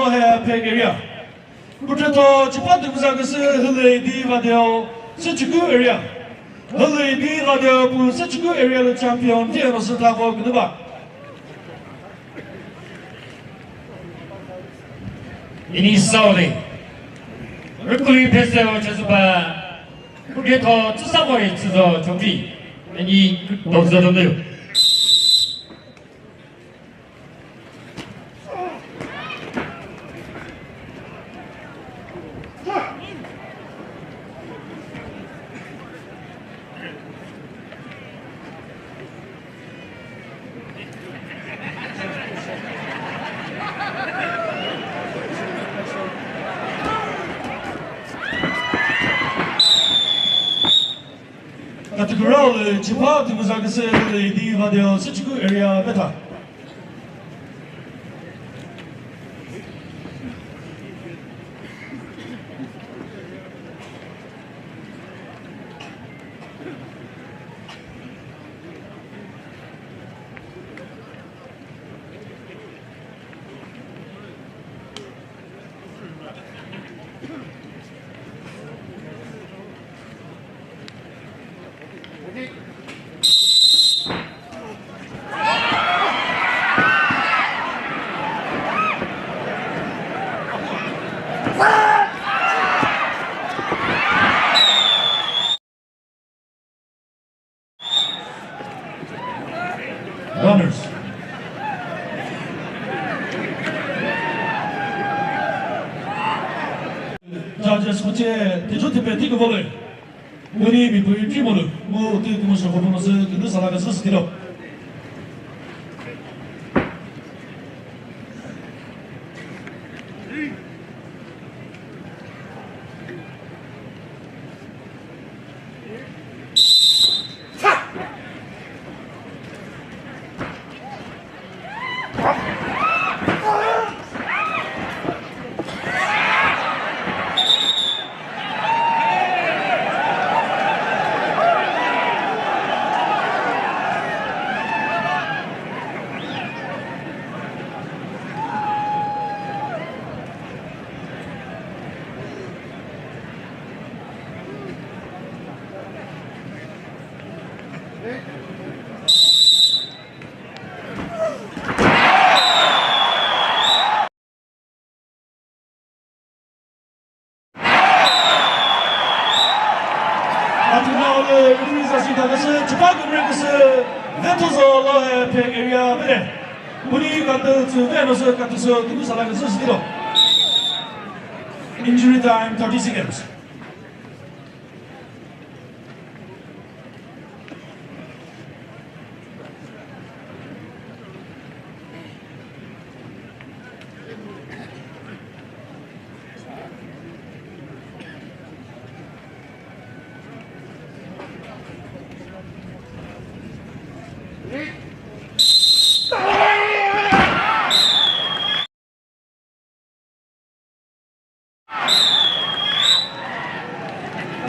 lohe pegeria. Putreto chipatu kusakase hele di vadeo sechuku area. Hele di vadeo pu sechuku area the champion tieno setago gnuba. Ini sauli. Rukuli peseo chesuba. Putreto tsusamoe tsuzo chombi. Ini dozo dono. Categoral chipatu kusakase hele di vadeo sechuku area beta. Runners. Judges, hoće težoti peti govore. Oni bi pripremili, mu ti komu se hodimo se, kada se laga se stilo. Injury time 30 seconds.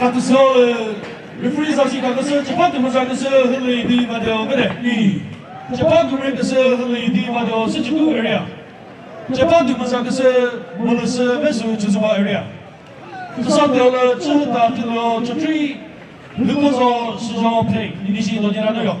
Attention, referee saksi kakası cepat musakası hızlı idi vadeo bere. Cepat musakası hızlı idi vadeo seçiku area. Cepat musakası mulası besu çözüma area. Kısa diyorlar çıhta tilo çöçü lükozo sıcağı play. İnişi dolanıyor.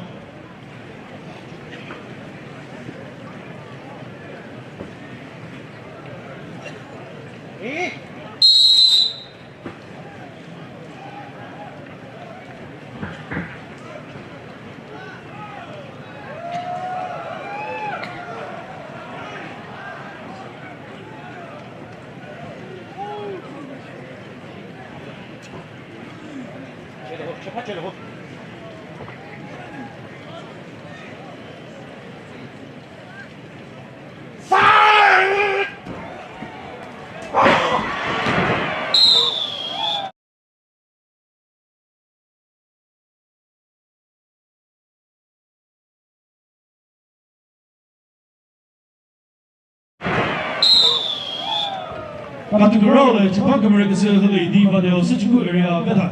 Categoral cepat mereka heli di pada secukup area beta.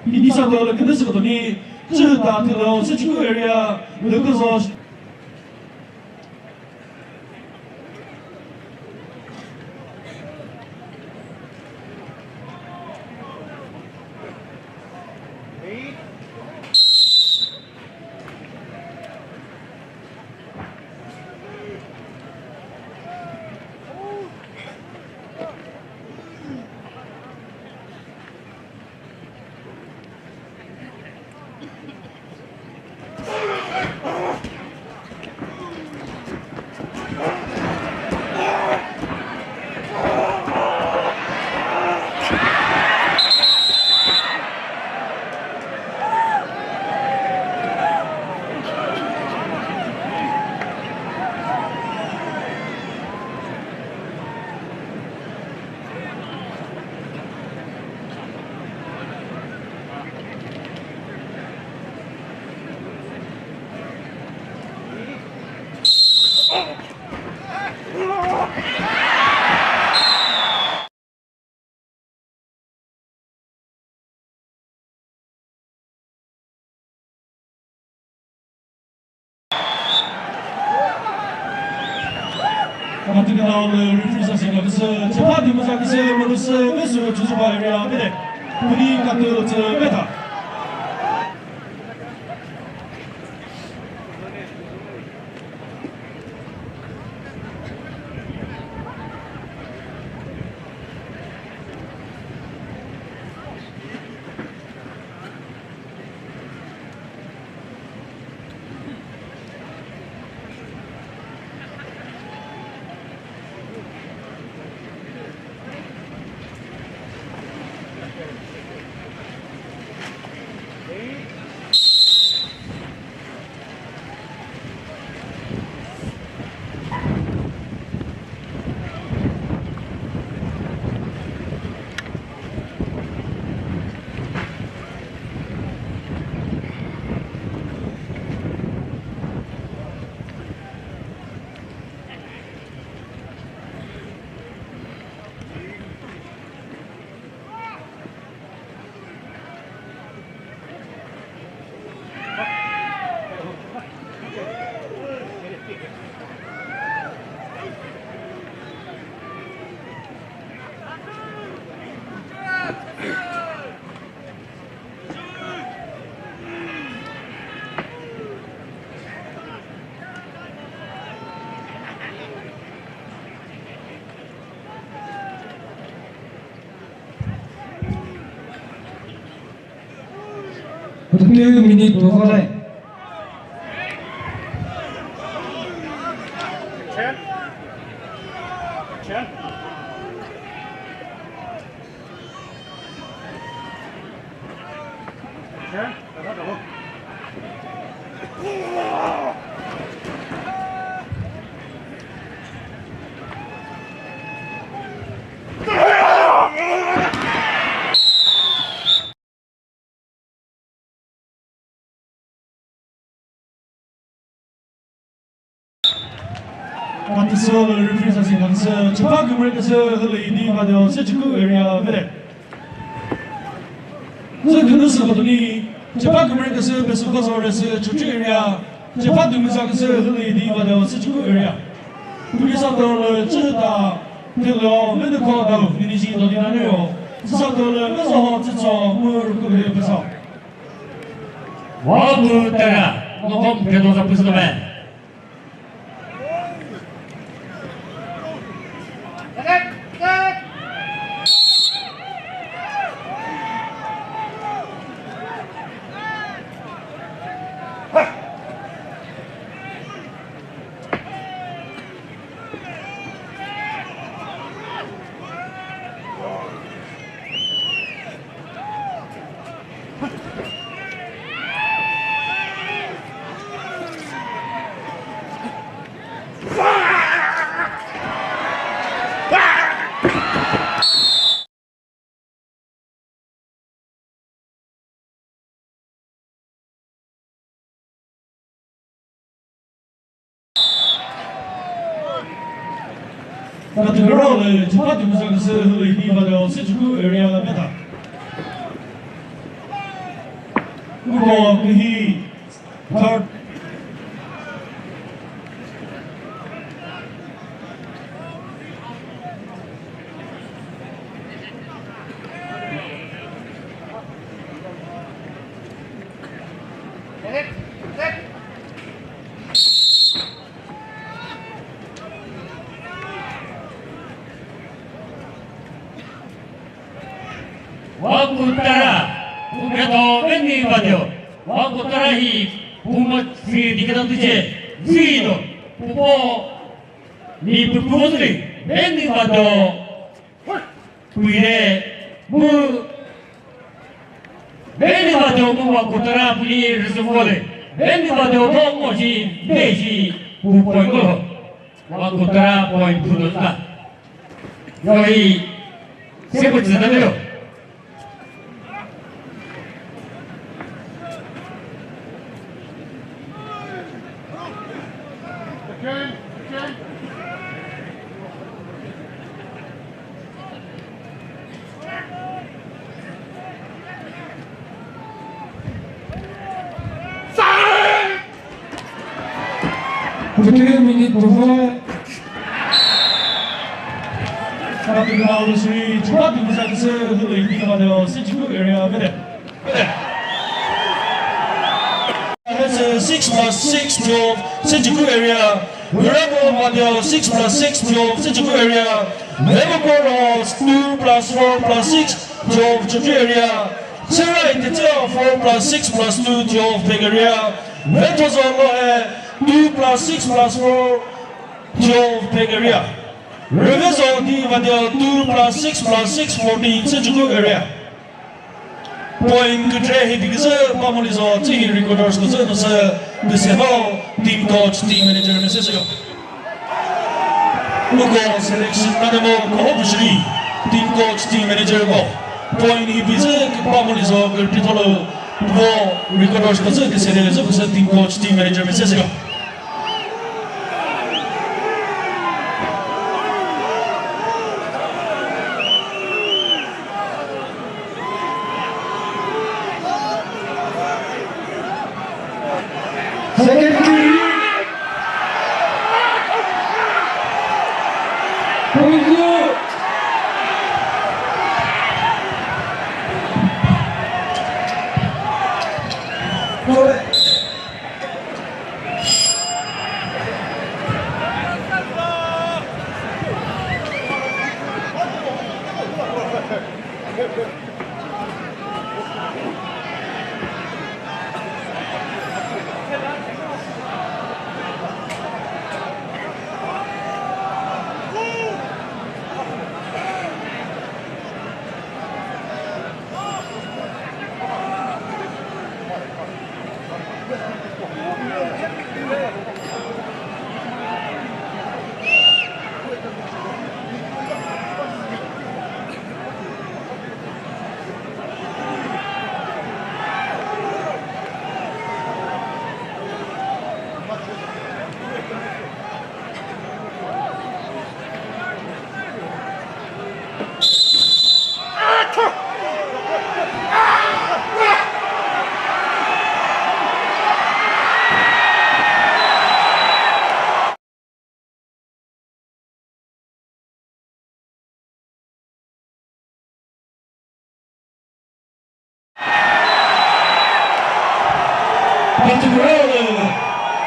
Ini satu kita sebut ni cerita tentang secukup area lekas 了 referee 先生，可是这把对不上，可是我们是为什么就是把人家没得，不离干得这没他。9 minit selesai. Atenção, referee 先生，可是这把我们可是和雷迪把掉这几个人家没得。这可能是不同的，这把我们可是不是多少人是出去人家，这把对面上可是和雷迪把掉这几个人家。对面上到了这大，对了，没得看到，你是到底哪里哟？至少到了没少好，至少我个别不少。我不得了，我别多少不是的呗。那这个绕了，这把对面上可是和雷迪把掉这几个人家没得。如果可以，他。Waktu tara, udah tahu ini pada. Waktu tara hi, umat si dikatakan tu je, si itu, upo ni berpuas ni, ini pada. Puire, ini pada waktu tara punya reservoir ni, ini pada orang masih desi, poin gol. Waktu tara poin putus lah. Jadi, siapa cerita tu? Minit selesai. After the round of three, Japan Musakis, who lead the Mado, Sinjuku area with it. That's a 6+6 12, Sinjuku area. Rebel Mado 6+6 12, Sinjuku area. Level Corals 2+4+6 12, Jeju area. Serai Detail 4+6+2 12, Big area. Retozon Lohe 2+6+4 12, Big area. Reviso di Mado 2+6+6 14, Sinjuku area. Point good trade because Pamoli's on team recorders was the team coach, team manager, Mrs. Local selection, Nadamo, Kohobusri, team coach, team manager. Point he visit Pamoli's on the Pitolo, recorders was the team coach, team manager, Mrs. Second kiri. Point two.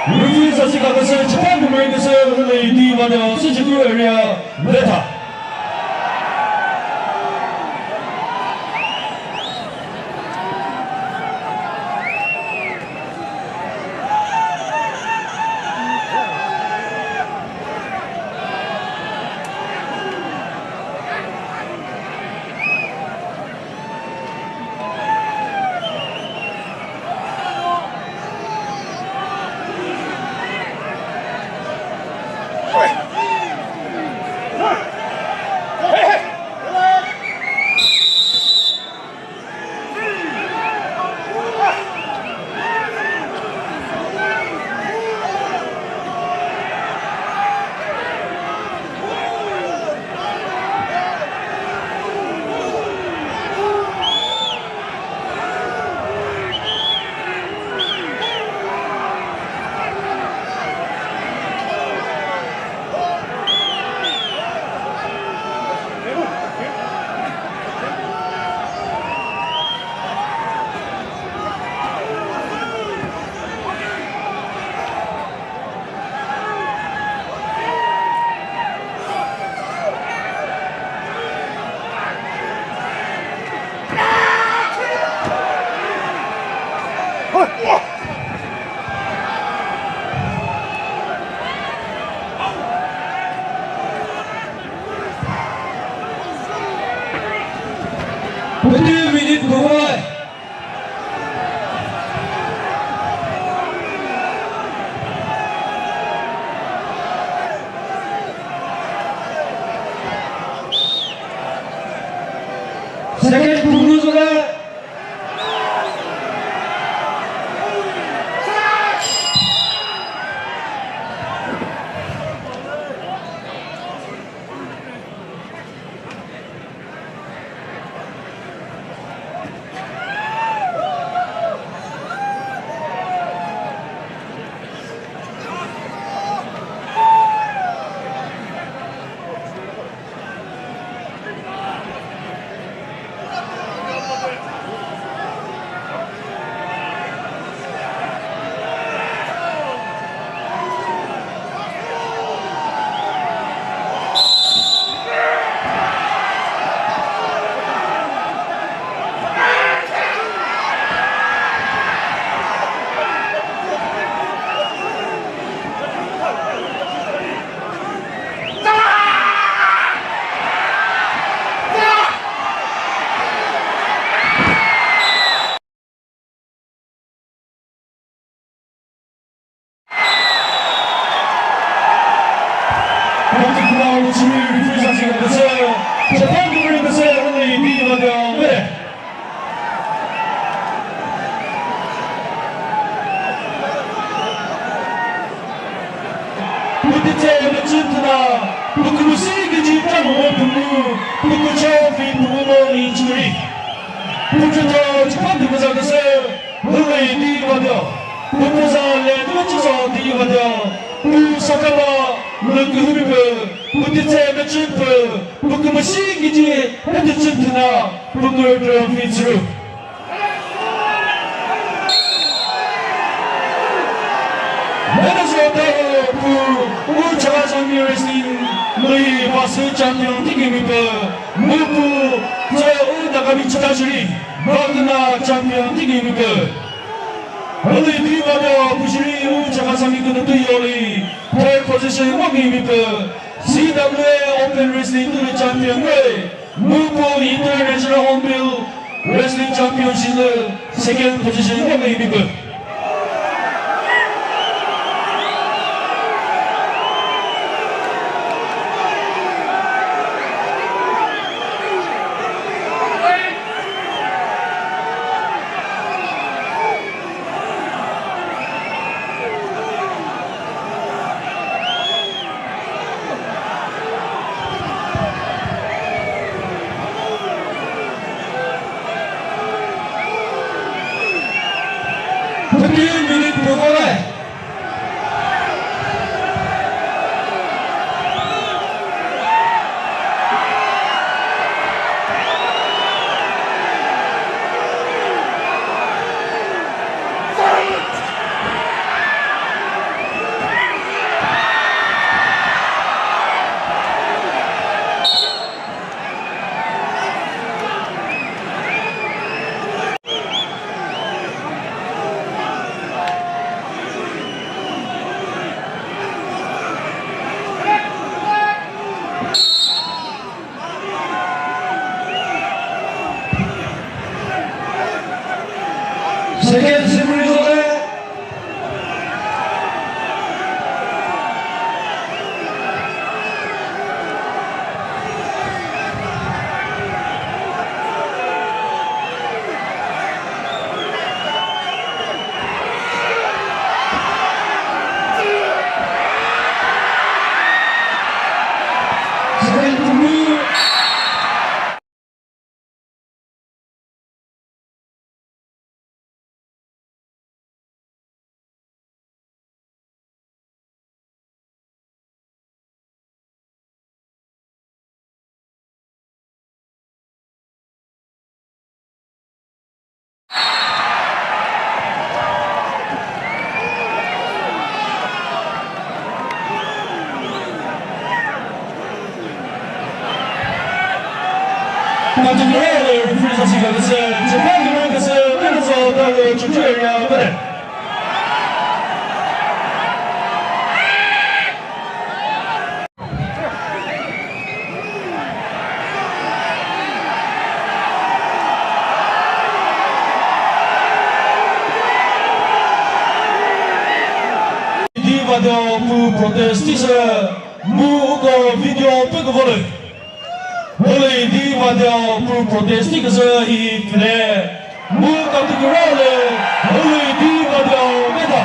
Refuse as Chicago City, Japan to bring the serve to the D1 Sinjuku area later. Second Buruzuga. 부주도 집합대표자께서 흘러이 뒤바되어 부부사 레드워치서 뒤바되어 부사카와 르크흐비브 부티체 매치프 부크마시기지 헤드친트나 부크르 피츠루 우차가 장미레슬링 너희 바스 장면 튀김이고 무부 저 우다가미 치다시리 마그나 장면 튀김이고 너희 뒤바며 부시리 우차가 장미고는 뒤요리 텔 포지션 먹임이고 CWA 오픈 레슬링 너희 장면을 무부 인터내셔널 홈빌 레슬링 챔피언십을 세계 포지션 먹임이고 세계 시뮬레이션에 나중에 리프리 선수가 그것을 재판으로 그것을 끊어서 다른 주주에게 그래 Divadio bu protestice mu ugo video pegvole Oleh divadio bu protestice hi kre mu kategorale oleh divadio meta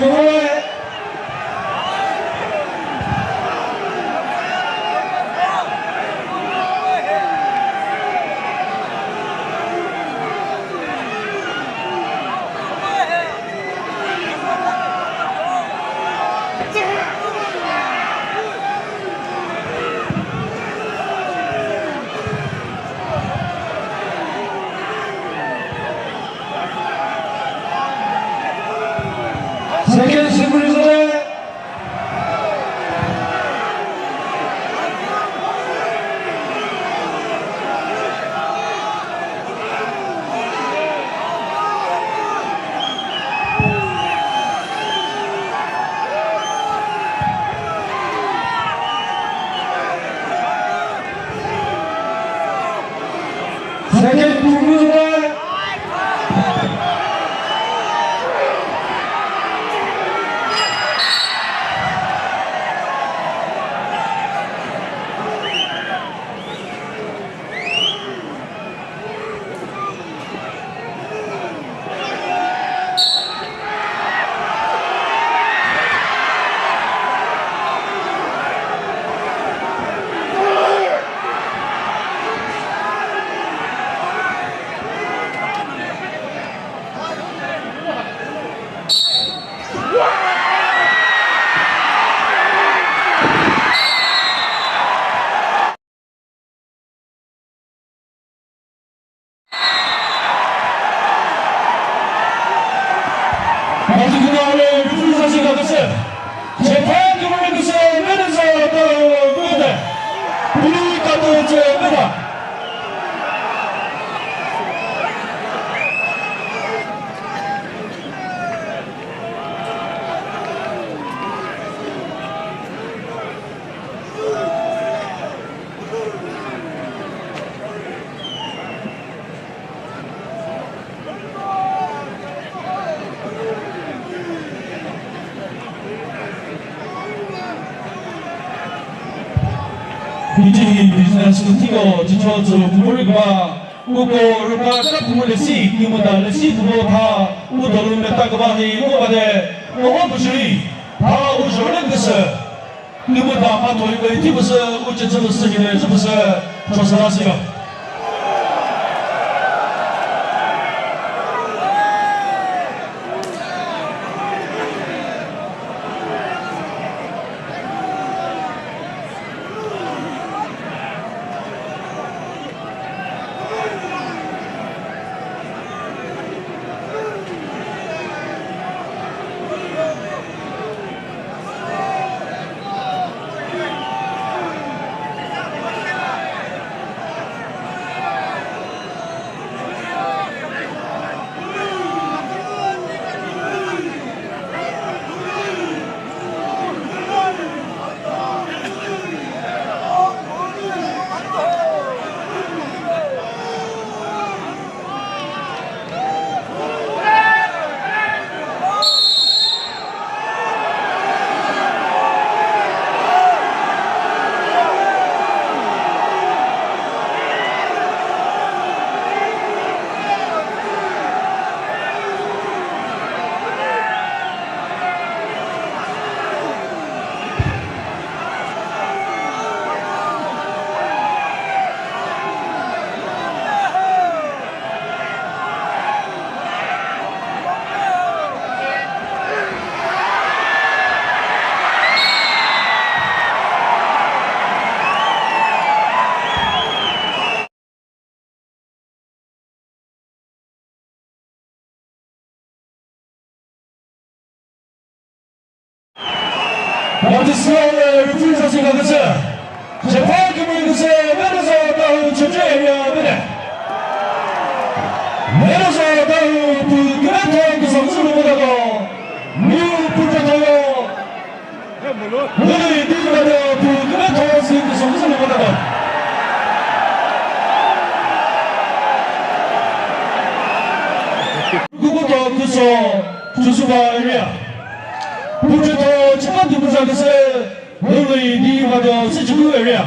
동호회 세계 시뮬레이션에 세계 시뮬레이션에 아주 그날의 루프리사시 가듯이 재판 규모를 그새 면에서 또 무대 우리가 또 제메다 이제 비즈니스 티거 지쳐서 부모리가 우고 루파 딱 부모리시 이모다 레시 부모 다 우도를 냈다고 봐니 우바데 어부시 다 우저는 것을 누구다 마토이고 이티버스 우체처럼 쓰기를 접어서 조사하세요. 어디서 루프리사 생각했어? 재판 규모를 그새 면에서 다음 주제야 그래. 면에서 다음 그만통 그 성수를 보다고 미국부터요. 너희 니들마다 그만통 그 성수를 보다고. 그것도 그서 주수가 이래야. 부처도 첫번 두부사 것을 너의 니마저 쓰지고 이래야.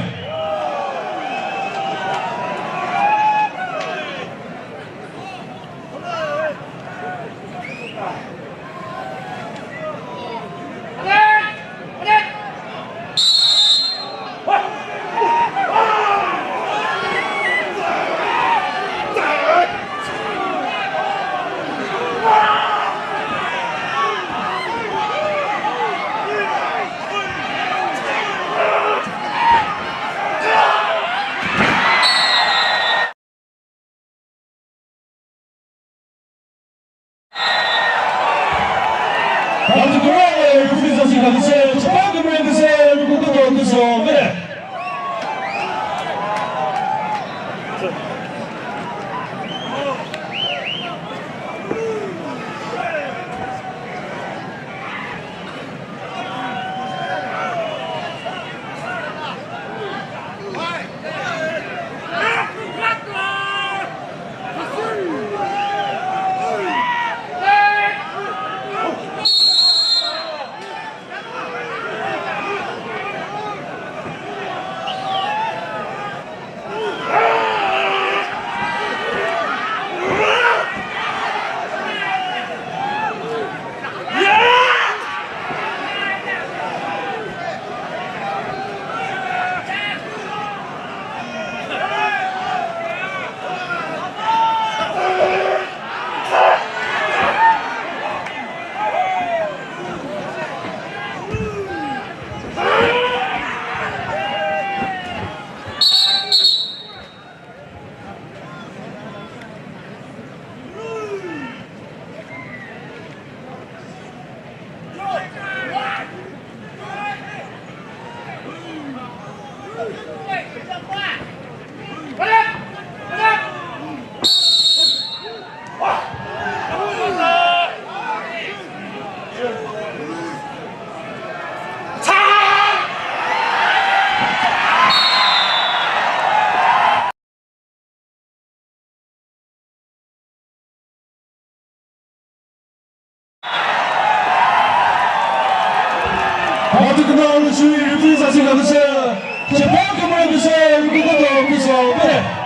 바둑그날 주의 불사신 가서 재판금을 그서 그것도 그서 그래